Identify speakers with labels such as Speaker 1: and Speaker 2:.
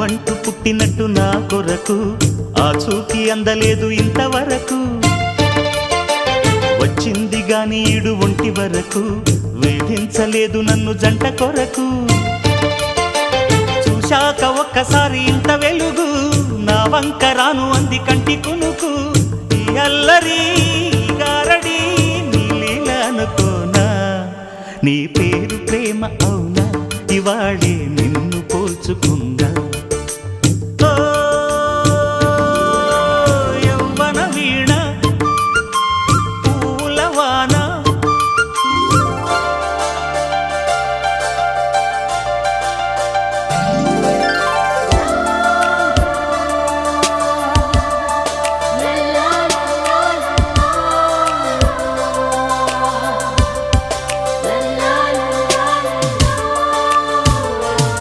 Speaker 1: అంటూ పుట్టినట్టు నా కొరకు ఆ చూకి అందలేదు ఇంతవరకు వచ్చింది గాని ఈడు ఒంటి వరకు వేధించలేదు నన్ను జంట కొరకు చూశాక ఒక్కసారి ఇంత వెలుగు నా వంక రాను అంది కంటి కునుకు ఈ అల్లరి గారడి నీలీల అనుకోనా నీ పేరు ప్రేమ అవునా ఇవాళే నిన్ను పోల్చుకుందా